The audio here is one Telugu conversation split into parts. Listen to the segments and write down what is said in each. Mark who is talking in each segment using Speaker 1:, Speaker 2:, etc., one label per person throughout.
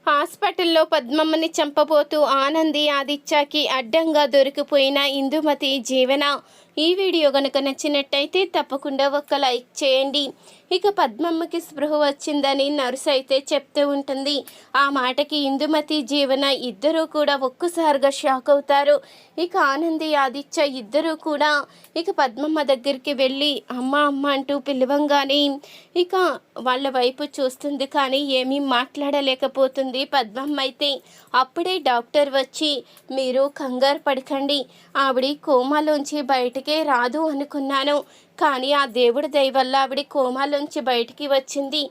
Speaker 1: హాస్పిటల్లో పద్మమ్మని చంపబోతూ ఆనంది ఆదిత్యకి అడ్డంగా దొరికిపోయిన ఇందుమతి జీవన. ఈ వీడియో కనుక నచ్చినట్టయితే తప్పకుండా ఒక లైక్ చేయండి. ఇక పద్మమ్మకి స్పృహ వచ్చిందని నర్సు అయితే చెప్తూ ఉంటుంది. ఆ మాటకి ఇందుమతి జీవన ఇద్దరూ కూడా ఒక్కసారిగా షాక్ అవుతారు. ఇక ఆనంది ఆదిత్య ఇద్దరూ కూడా ఇక పద్మమ్మ దగ్గరికి వెళ్ళి అమ్మ అమ్మ అంటూ పిలవంగానే ఇక వాళ్ళ వైపు చూస్తుంది, కానీ ఏమీ మాట్లాడలేకపోతుంది పద్మమ్మ అయితే. అప్పుడే డాక్టర్ వచ్చి మీరు కంగారు పడకండి, ఆవిడ కోమాలోంచి బయటికే రాదు అనుకున్నాను, కానీ ఆ దేవుడి దయ వల్ల ఆవిడ కోమాలోంచి బయటికి వచ్చింది.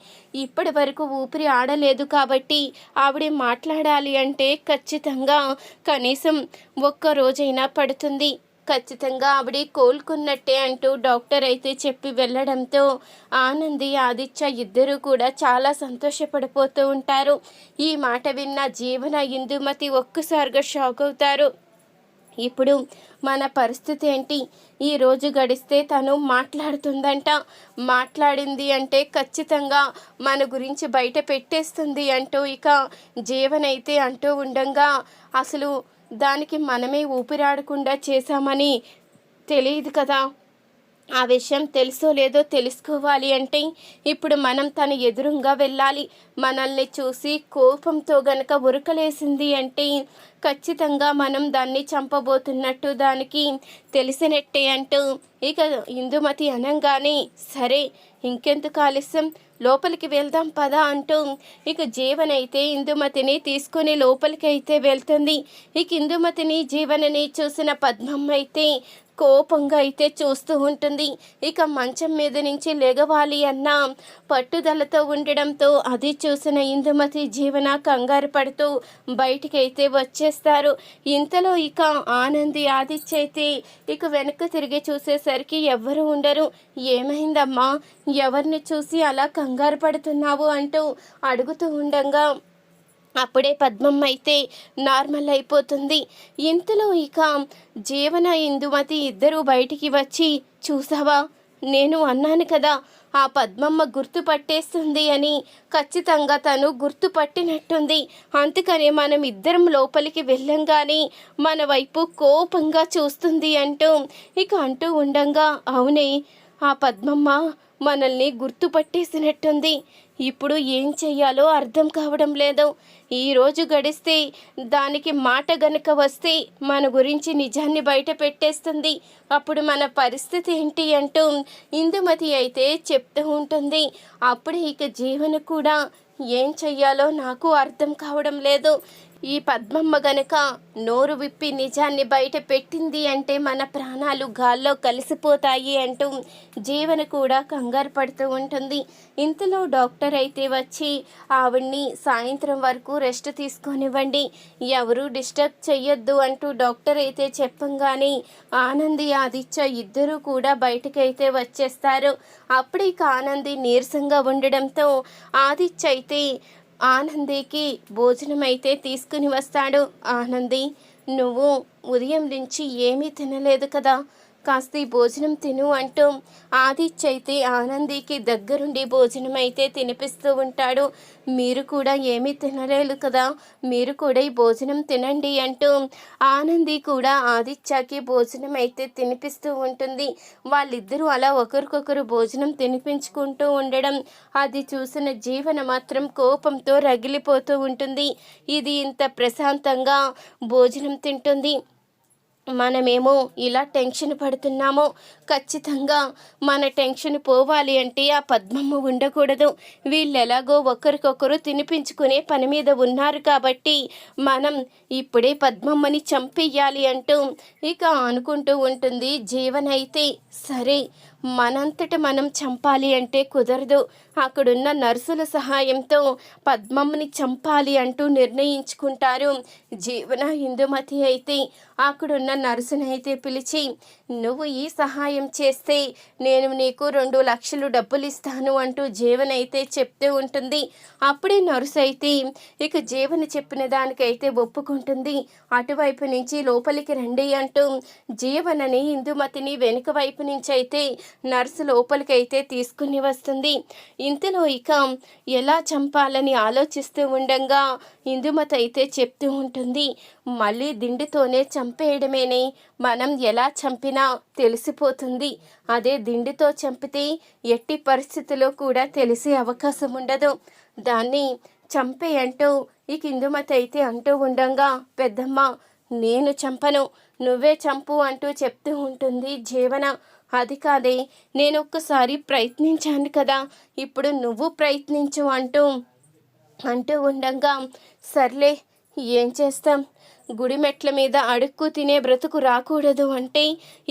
Speaker 1: ఇప్పటి వరకు ఊపిరి ఆడలేదు కాబట్టి ఆవిడ మాట్లాడాలి అంటే ఖచ్చితంగా కనీసం ఒక్క రోజైనా పడుతుంది, ఖచ్చితంగా ఆవిడ కోలుకున్నట్టే అంటూ డాక్టర్ అయితే చెప్పి వెళ్ళడంతో ఆనంది ఆదిత్య ఇద్దరూ కూడా చాలా సంతోషపడిపోతూ ఉంటారు. ఈ మాట విన్న జీవన ఇందుమతి ఒక్కసారిగా షాక్ అవుతారు. ఇప్పుడు మన పరిస్థితి ఏంటి? ఈరోజు గడిస్తే తను మాట్లాడుతుందంట, మాట్లాడింది అంటే ఖచ్చితంగా మన గురించి బయట పెట్టేస్తుంది అంటూ ఇక జీవనైతే అంటూ ఉండంగా, అసలు దానికి మనమే ఊపిరాడకుండా చేశామని తెలియదు కదా, ఆ విషయం తెలుసో లేదో తెలుసుకోవాలి అంటే ఇప్పుడు మనం తన ఎదురుగా వెళ్ళాలి. మనల్ని చూసి కోపంతో గనక ఉరకలేసింది అంటే ఖచ్చితంగా మనం దాన్ని చంపబోతున్నట్టు దానికి తెలిసినట్టే అంటూ ఇక ఇందుమతి అనంగానే సరే ఇంకెందుకు ఆలస్యం, లోపలికి వెళ్దాం పదా అంటూ ఇక జీవనైతే ఇందుమతిని తీసుకుని లోపలికి అయితే వెళ్తుంది. ఇక ఇందుమతిని జీవనని చూసిన పద్మమ్మ అయితే కోపంగా అయితే చూస్తూ ఉంటుంది. ఇక మంచం మీద నుంచి లెగవాలి అన్న పట్టుదలతో ఉండడంతో అది చూసిన ఇందుమతి జీవన కంగారు పడుతూ బయటికైతే వచ్చేస్తారు. ఇంతలో ఇక ఆనంది ఆదిత్య అయితే ఇక వెనక్కి తిరిగి చూసేసరికి ఎవ్వరూ ఉండరు. ఏమైందమ్మా, ఎవరిని చూసి అలా కంగారు పడుతున్నావు అంటూ అడుగుతూ ఉండగా అప్పుడే పద్మమ్మ అయితే నార్మల్ అయిపోతుంది. ఇంతలో ఇక జీవన ఇందుమతి ఇద్దరూ బయటికి వచ్చి చూసావా, నేను అన్నాను కదా ఆ పద్మమ్మ గుర్తుపట్టేస్తుంది అని, ఖచ్చితంగా తను గుర్తుపట్టినట్టుంది, అందుకని మనం ఇద్దరం లోపలికి వెళ్ళంగానే మన వైపు కోపంగా చూస్తుంది అంటూ ఇక అంటూ ఉండంగా అవునే ఆ పద్మమ్మ మనల్ని గుర్తుపట్టేసినట్టుంది, ఇప్పుడు ఏం చెయ్యాలో అర్థం కావడం లేదు. ఈరోజు గడిస్తే దానికి మాట గనుక వస్తే మన గురించి నిజాన్ని బయట పెట్టేస్తుంది, అప్పుడు మన పరిస్థితి ఏంటి అంటూ ఇందుమతి అయితే చెప్తూ ఉంటుంది. అప్పుడు ఇక జీవన కూడా ఏం చెయ్యాలో నాకు అర్థం కావడం లేదు, ఈ పద్మమ్మ గనక నోరు విప్పి నిజాన్ని బయట పెట్టింది అంటే మన ప్రాణాలు గాల్లో కలిసిపోతాయి అంటూ జీవన కూడా కంగారు పడుతూ ఉంటుంది. ఇంతలో డాక్టర్ అయితే వచ్చి ఆవిడ్ని సాయంత్రం వరకు రెస్ట్ తీసుకొనివ్వండి, ఎవరు డిస్టర్బ్ చెయ్యొద్దు అంటూ డాక్టర్ అయితే చెప్పంగానే ఆనంది ఆదిత్య ఇద్దరూ కూడా బయటకైతే వచ్చేస్తారు. అప్పుడు ఇక ఆనంది నీరసంగా ఉండడంతో ఆదిత్య అయితే ఆనందికి భోజనం అయితే తీసుకుని వస్తాడు. ఆనంది, నువ్వు ఉదయం నుంచి ఏమీ తినలేదు కదా, కాస్త ఈ భోజనం తిను అంటూ ఆదిత్య అయితే ఆనందికి దగ్గరుండి భోజనం అయితే తినిపిస్తూ ఉంటాడు. మీరు కూడా ఏమీ తినలేదు కదా, మీరు కూడా ఈ భోజనం తినండి అంటూ ఆనంది కూడా ఆదిత్యకి భోజనం అయితే తినిపిస్తూ ఉంటుంది. వాళ్ళిద్దరూ అలా ఒకరికొకరు భోజనం తినిపించుకుంటూ ఉండడం అది చూసిన జీవన మాత్రం కోపంతో రగిలిపోతూ ఉంటుంది. ఇది ఇంత ప్రశాంతంగా భోజనం తింటుంది, మనమేమో ఇలా టెన్షన్ పడుతున్నామో, ఖచ్చితంగా మన టెన్షన్ పోవాలి అంటే ఆ పద్మమ్మ ఉండకూడదు, వీళ్ళు ఎలాగో ఒకరికొకరు తినిపించుకునే పని మీద ఉన్నారు కాబట్టి మనం ఇప్పుడే పద్మమ్మని చంపేయాలి అంటూ ఇక అనుకుంటూ ఉంటుంది. జీవన అయితే సరే మనంతట మనం చంపాలి అంటే కుదరదు, అక్కడున్న నర్సుల సహాయంతో పద్మమ్మని చంపాలి అంటూ నిర్ణయించుకుంటారు. జీవన ఇందుమతి అయితే అక్కడున్న నర్సునైతే పిలిచి, నువ్వు ఈ సహాయం చేస్తే నేను నీకు 2 లక్షలు డబ్బులు ఇస్తాను అంటూ జీవనైతే చెప్తూ ఉంటుంది. అప్పుడే నర్సు అయితే ఇక జీవన చెప్పిన దానికైతే ఒప్పుకుంటుంది. అటువైపు నుంచి లోపలికి రండి అంటూ జీవనని ఇందుమతిని వెనుక వైపు నుంచి అయితే నర్సు లోపలికైతే తీసుకుని వస్తుంది. ఇంతలో ఇక ఎలా చంపాలని ఆలోచిస్తూ ఉండగా ఇందుమతి అయితే చెప్తూ ఉంటుంది, మళ్ళీ దిండుతోనే చంపేయడమేనే, మనం ఎలా చంపినా తెలిసిపోతుంది. అదే దిండుతో చంపితే ఎట్టి పరిస్థితుల్లో కూడా తెలిసే అవకాశం ఉండదు. దాన్ని చంపే అంటూ ఇక ఇందుమతి అయితే అంటూ ఉండగా, పెద్దమ్మ నేను చంపను, నువ్వే చంపు అంటూ చెప్తూ ఉంటుంది జీవన. అది కాదే, నేను ఒక్కసారి ప్రయత్నించాను కదా, ఇప్పుడు నువ్వు ప్రయత్నించు అంటూ ఉండగా, సర్లే ఏం చేస్తాం, గుడి మెట్ల మీద అడుక్కు తినే బ్రతుకు రాకూడదు అంటే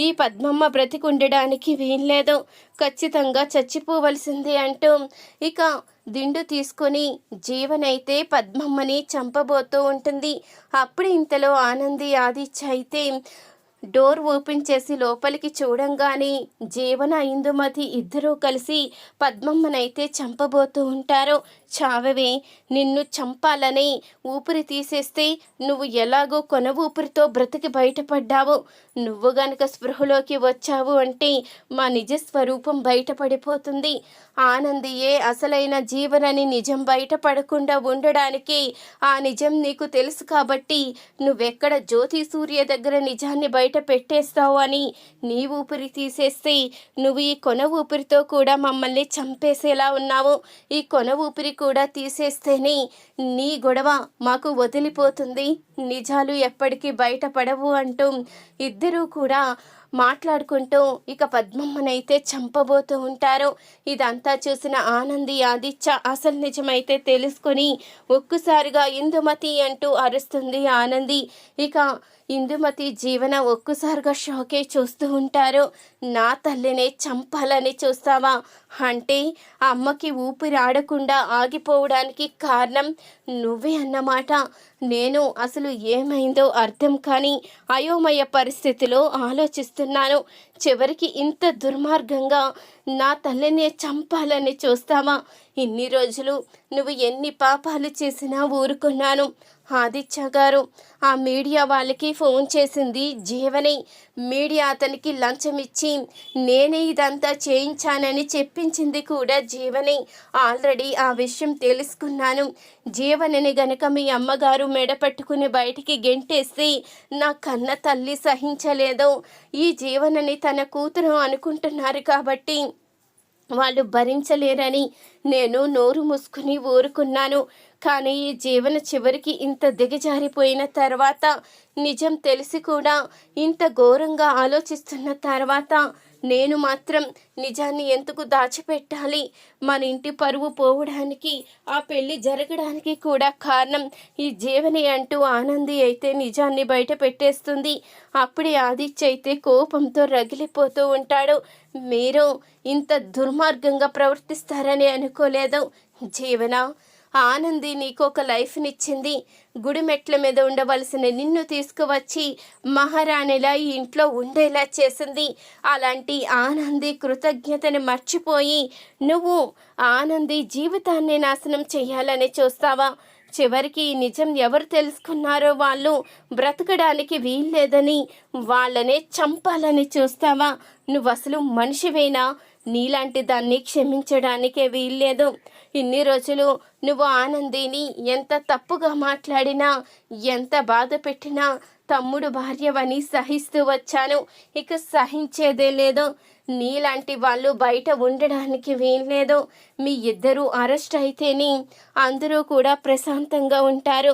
Speaker 1: ఈ పద్మమ్మ బ్రతికుండడానికి వీల్లేదు, ఖచ్చితంగా చచ్చిపోవలసిందే అంటూ ఇక దిండు తీసుకొని జీవనైతే పద్మమ్మని చంపబోతూ ఉంటుంది. అప్పుడు ఇంతలో ఆనంది ఆదిత్య అయితే డోర్ ఓపెన్ చేసి లోపలికి చూడంగానే జీవన ఇందుమతి ఇద్దరూ కలిసి పద్మమ్మనైతే చంపబోతూ ఉంటారు. చావవే, నిన్ను చంపాలని ఊపిరి తీసేస్తే నువ్వు ఎలాగో కొన ఊపిరితో బ్రతికి బయటపడ్డావు, నువ్వు గనక స్పృహలోకి వచ్చావు అంటే మా నిజ స్వరూపం బయటపడిపోతుంది. ఆనందియే అసలైన జీవనని నిజం బయటపడకుండా ఉండడానికి ఆ నిజం నీకు తెలుసు కాబట్టి నువ్వెక్కడ జ్యోతి సూర్య దగ్గర నిజాన్ని బయట పెట్టేస్తావు అని నీ ఊపిరి తీసేస్తే నువ్వు ఈ కొన ఊపిరితో కూడా మమ్మల్ని చంపేసేలా ఉన్నావు. ఈ కొన ఊపిరి కూడా తీసేస్తేనే నీ గొడవ మాకు వదిలిపోతుంది, నిజాలు ఎప్పటికీ బయటపడవు అంటూ ఇద్దరూ కూడా మాట్లాడుకుంటూ ఇక పద్మమ్మనైతే చంపబోతూ ఉంటారు. ఇదంతా చూసిన ఆనంది ఆదిత్య అసలు నిజమైతే తెలుసుకొని ఒక్కసారిగా ఇందుమతి అంటూ అరుస్తుంది ఆనంది. ఇక ఇందుమతి జీవన ఒక్కసారిగా షాకే చూస్తూ ఉంటారు. నా తల్లినే చంపాలని చూస్తావా అంటే అమ్మకి ఊపిరి ఆడకుండా ఆగిపోవడానికి కారణం నువ్వే అన్నమాట. నేను అసలు ఏమైందో అర్థం కాని అయోమయ పరిస్థితిలో ఆలోచిస్తున్నాను. చివరికి ఇంత దుర్మార్గంగా నా తల్లినే చంపాలని చూస్తావా? ఇన్ని రోజులు నువ్వు ఎన్ని పాపాలు చేసినా ఊరుకున్నాను. ఆదిత్య గారు, ఆ మీడియా వాళ్ళకి ఫోన్ చేసింది జీవనే. మీడియా అతనికి లంచం ఇచ్చి నేనే ఇదంతా చేయించానని చెప్పించింది కూడా జీవనే. ఆల్రెడీ ఆ విషయం తెలుసుకున్నాను. జీవనని గనక మీ అమ్మగారు మెడపట్టుకుని బయటికి గెంటేస్తే నా కన్న తల్లి సహించలేదు. ఈ జీవనని తన కూతురు అనుకుంటున్నారు కాబట్టి వాళ్ళు భరించలేరని నేను నోరు మూసుకుని ఊరుకున్నాను. కానీ ఈ జీవన చివరికి ఇంత దిగజారిపోయిన తర్వాత, నిజం తెలిసి కూడా ఇంత ఘోరంగా ఆలోచిస్తున్న తర్వాత నేను మాత్రం నిజాన్ని ఎందుకు దాచిపెట్టాలి? మన ఇంటి పరువు పోవడానికి, ఆ పెళ్లి జరగడానికి కూడా కారణం ఈ జీవని అంటూ ఆనంది అయితే నిజాన్ని బయట పెట్టేస్తుంది. అప్పుడే ఆదిత్య అయితే కోపంతో రగిలిపోతూ ఉంటాడు. మీరు ఇంత దుర్మార్గంగా ప్రవర్తిస్తారని అనుకోలేదు జీవన. ఆనంది నీకు ఒక లైఫ్నిచ్చింది. గుడి మెట్ల మీద ఉండవలసిన నిన్ను తీసుకువచ్చి మహారాణిలా ఈ ఇంట్లో ఉండేలా చేసింది. అలాంటి ఆనంది కృతజ్ఞతని మర్చిపోయి నువ్వు ఆనంది జీవితాన్ని నాశనం చేయాలని చూస్తావా? చివరికి ఈ నిజం ఎవరు తెలుసుకున్నారో వాళ్ళు బ్రతకడానికి వీల్లేదని వాళ్ళనే చంపాలని చూస్తావా? నువ్వు అసలు మనిషివేనా? నీలాంటి దాన్ని క్షమించడానికే వీల్లేదు. ఇన్ని రోజులు నువ్వు ఆనందిని ఎంత తప్పుగా మాట్లాడినా, ఎంత బాధ పెట్టినా తమ్ముడు భార్యవని సహిస్తూ వచ్చాను. ఇక సహించేదే లేదు. నీలాంటి వాళ్ళు బయట ఉండడానికి వీల్లేదు. మీ ఇద్దరూ అరెస్ట్ అయితేనే అందరూ కూడా ప్రశాంతంగా ఉంటారు.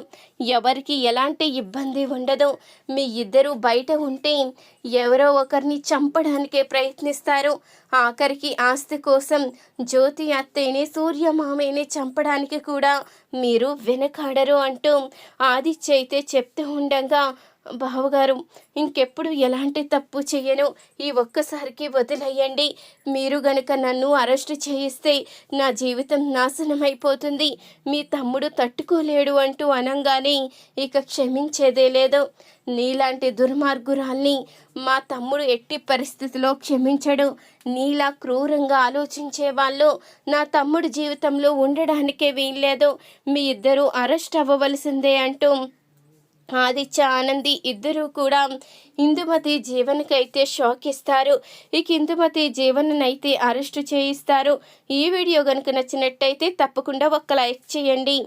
Speaker 1: ఎవరికి ఎలాంటి ఇబ్బంది ఉండదు. మీ ఇద్దరూ బయట ఉంటే ఎవరో ఒకరిని చంపడానికే ప్రయత్నిస్తారు. ఆఖరికి ఆస్తి కోసం జ్యోతి అత్తయ్యని, సూర్యమామయ్యని చంపడానికి కూడా మీరు వెనకాడరు అంటూ ఆదిత్య అయితే చెప్తూ ఉండగా, బావగారు ఇంకెప్పుడు ఎలాంటి తప్పు చేయను, ఈ ఒక్కసారికి వదిలేయండి. మీరు గనుక నన్ను అరెస్ట్ చేయిస్తే నా జీవితం నాశనమైపోతుంది, మీ తమ్ముడు తట్టుకోలేడు అంటూ అనంగానే ఇక క్షమించేదే లేదు. నీలాంటి దుర్మార్గురాల్ని మా తమ్ముడు ఎట్టి పరిస్థితిలో క్షమించడు. నీలా క్రూరంగా ఆలోచించే వాళ్ళు నా తమ్ముడు జీవితంలో ఉండడానికే వీల్లేదు. మీ ఇద్దరూ అరెస్ట్ అవ్వవలసిందే అంటూ ఆదిత్య ఆనంది ఇద్దరూ కూడా ఇందుమతి జీవన్కైతే షాక్ ఇస్తారు. ఇక ఇందుమతి జీవన్నైతే అరెస్టు చేయిస్తారు. ఈ వీడియో కనుక నచ్చినట్టయితే తప్పకుండా ఒక లైక్ చేయండి.